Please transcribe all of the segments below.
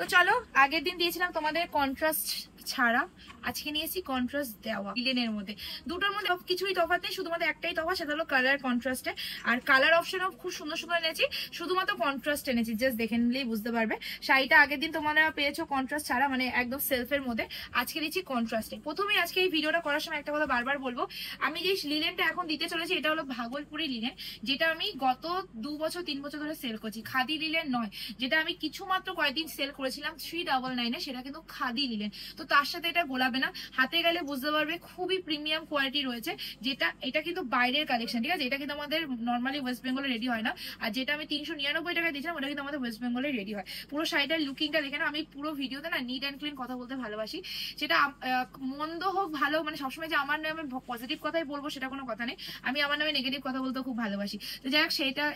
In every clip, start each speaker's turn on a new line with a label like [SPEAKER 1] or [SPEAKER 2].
[SPEAKER 1] তো চলো, আগের দিন দিয়েছিলাম তোমাদের কন্ট্রাস্ট ছাড়া, আজকে নিয়েছি কন্ট্রাস্ট দেওয়া লিলেনের মধ্যে। দুটোর মধ্যে কিছুই তফাৎ নেই, শুধুমাত্র একটাই তফাৎ, সেটা হলো কালার কন্ট্রাস্টে। আর কালার অপশনও খুব সুন্দর সুন্দর এনেছি, শুধুমাত্র কন্ট্রাস্ট এনেছি, জাস্ট দেখে নিলেই বুঝতে পারবে। শাড়িটা আগের দিন তোমরা পেয়েছো কন্ট্রাস্ট ছাড়া, মানে একদম সেলফের মধ্যে, আজকে দিচ্ছি কন্ট্রাস্টে। প্রথমেই আজকে এই ভিডিওটা করার সময় একটা কথা বারবার বলবো, আমি যে লিলেনটা এখন দিতে চলেছি এটা হলো ভাগলপুরি লিলেন, যেটা আমি গত 2 বছর 3 বছর ধরে সেল করছি। খাদি লিলেন নয়, যেটা আমি কিছু মাত্র কয়েকদিন সেল করেছিলাম 399-এ, সেটা কিন্তু খাদি লিলেন। তো তার সাথে এটা গোলাবে না, হাতে গেলে বুঝতে পারবে খুবই প্রিমিয়াম কোয়ালিটি রয়েছে। এটা কিন্তু বাইরের কালেকশন, ঠিক আছে? এটা কিন্তু আমাদের নর্মালি ওয়েস্ট বেঙ্গলে রেডি হয় না। আর যেটা আমি 399 টাকায় দিয়েছিলাম ওটা কিন্তু আমাদের ওয়েস্ট বেঙ্গলে রেডি হয়। পুরো শাড়িটার লুকিংটা দেখে না, আমি পুরো ভিডিওতে না নিট অ্যান্ড ক্লিন কথা বলতে ভালোবাসি। সেটা মন্দ হোক ভালো, মানে সবসময় যে আমার নামে পজিটিভ কথাই বলবো সেটা কোনো কথা নেই, আমি আমার নামে নেগেটিভ কথা বলতে খুব ভালোবাসি। তো যাই হোক,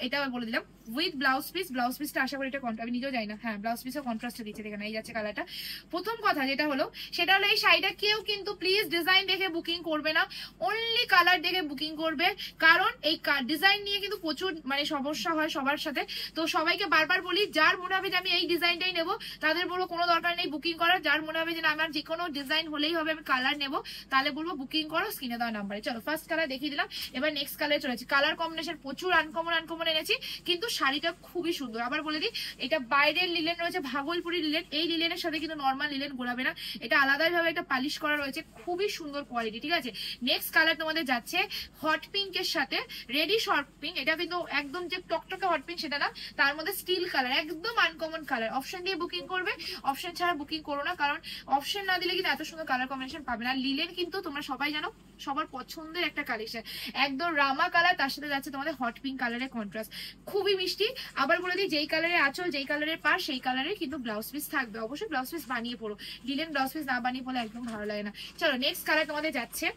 [SPEAKER 1] এটা বলে দিলাম উইথ ব্লাউজ পিস। ব্লাউজ পিসটা আশা করি এটা আমি নিজেও যাই না, হ্যাঁ ব্লাউজ পিসও কন্ট্রাস্টে দিচ্ছে, দেখে না এই যাচ্ছে কালারটা। প্রথম কথা যেটা হলো সেটা হলো এই শাড়িটা কেউ কিন্তু প্লিজ ডিজাইন দেখে বুকিং করবে না, অনলি কালার দেখে বুকিং করবে। কারণ এই ডিজাইন নিয়ে কিন্তু প্রচুর মানে সমস্যা হয় সবার সাথে। তো সবাইকে বারবার বলি, যার মনে হবে যে আমি এই ডিজাইনটাই নেবো তাদের বলবো কোনো দরকার নেই বুকিং করার। যার মনে হবে যে আমার যে কোনো ডিজাইন হলেই হবে, আমি কালার নেবো, তাহলে বলবো বুকিং করো স্ক্রিনে দেওয়া নাম্বারে। চলো, ফার্স্ট কালার দেখিয়ে দিলাম, এবার নেক্সট কালারে চলেছি। কালার কম্বিনেশন প্রচুর আনকমন এনেছি, কিন্তু শাড়িটা খুবই সুন্দর। আবার বলে দিই, এটা বাইরের লিলেন রয়েছে, ভাগলপুরি লিলেন। এই লিলেনের সাথে কিন্তু নর্মাল লিলেন গোলাবে না, এটা আলাদাই ভাবে একটা পালিশ করা রয়েছে, খুবই সুন্দর কোয়ালিটি, ঠিক আছে? নেক্সট কালার তোমাদের যাচ্ছে হট পিঙ্কের সাথে রেডি শর্ট পিঙ্ক। এটা কিন্তু একদম যে টকটকে হট পিঙ্ক সেটা না, তার মধ্যে স্টিল কালার, একদম আনকমন কালার। অপশন দিয়ে বুকিং করবে, অপশন ছাড়া বুকিং করো না, কারণ অপশন না দিলে কিন্তু এত সুন্দর কালার কম্বিনেশন পাবে না। লিলেন কিন্তু তোমরা সবাই জানো সবার পছন্দের একটা কালেকশন, একদম রামা কালার, তার সাথে যাচ্ছে তোমাদের হট পিঙ্ক কালারের কন্ট্রাস্ট, খুবই মিষ্টি। আবার বলে দিই, যেই কালারের আঁচল, যেই কালারের পার, সেই কালারের কিন্তু ব্লাউজ পিস থাকবে। অবশ্যই ব্লাউজ পিস বানিয়ে পড়ো, লিলেন ব্লাউজ পিস না বানিয়ে পড়লে একদম ভালো লাগে না। চলো, নেক্সট কালার তোমাদের যাচ্ছে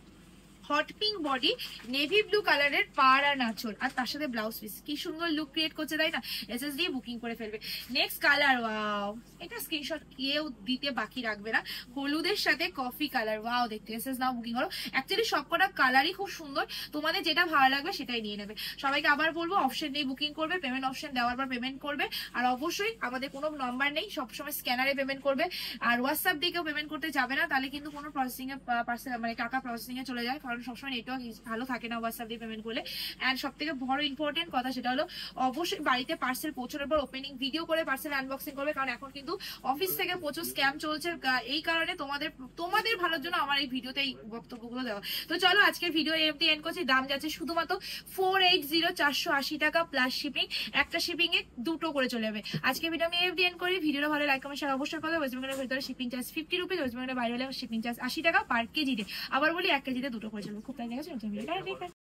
[SPEAKER 1] hot pink body, navy blue কালারের পার আর নাচল, আর তার সাথে ব্লাউজ পিস। কি সুন্দর লুক ক্রিয়েট করছে, তাই না? এসএস দিয়ে বুকিং করে ফেলবে। নেক্সট কালার, ওয়াও, এটা স্ক্রিনশট কেউ দিতে বাকি রাখবে না। হলুদের সাথে কফি কালার, ওয়াও দেখতে, এসএস নাও বুকিং করো। অ্যাকচুয়ালি সবকটা কালারই খুব সুন্দর, তোমাদের যেটা ভালো লাগবে সেটাই নিয়ে নেবে। সবাইকে আবার বলবো, অপশন নেই বুকিং করবে, পেমেন্ট অপশন দেওয়ার পর পেমেন্ট করবে। আর অবশ্যই আমাদের কোনো নাম্বার নেই, সবসময় স্ক্যানারে পেমেন্ট করবে। আর হোয়াটসঅ্যাপ দিয়ে কেউ পেমেন্ট করতে যাবে না, তাহলে কিন্তু কোনো প্রসেসিং এ পার্সেল মানে টাকা প্রসেসিং এ চলে যায়, কারণ সবসময় নেটওয়ার্ক ভালো থাকে না হোয়াটসঅ্যাপ দিয়ে পেমেন্ট করলে। অ্যান্ড সব থেকে বড় ইম্পর্টেন্ট কথা সেটা হলো অবশ্যই বাড়িতে পার্সেল পৌঁছানোর পর ওপেনিং ভিডিও করে পার্সেল আনবক্সিং করবে, কারণ এখন কিন্তু অফিস থেকে প্রচুর স্ক্যাম চলছে। এই কারণে তোমাদের ভালোর জন্য আমার এই ভিডিওতে এই বক্তব্যগুলো দেওয়া। তো চলো, আজকের ভিডিও এমনি এন্ড করছি। দাম যাচ্ছে শুধুমাত্র 480, 480 টাকা প্লাস শিপিং। একটা শিপিং এ দুটো করে চলে যাবে। আজকে ভিডিও আমি এমনি এন্ড করি। ভিডিওটা ভালো লাইক কমেন্ট শেয়ার অবশ্যই করবে। ওয়েস্ট বেঙ্গলের ভিতরে শিপিং চার্জ 50 রুপিস, ওয়েস্ট বেঙ্গলের বাইরে হলে শিপিং চার্জ 80 টাকা পার কেজিতে। আবার বলি 1 কেজিতে দুটো করে চলবে। খুব তাই দেখা যাচ্ছে।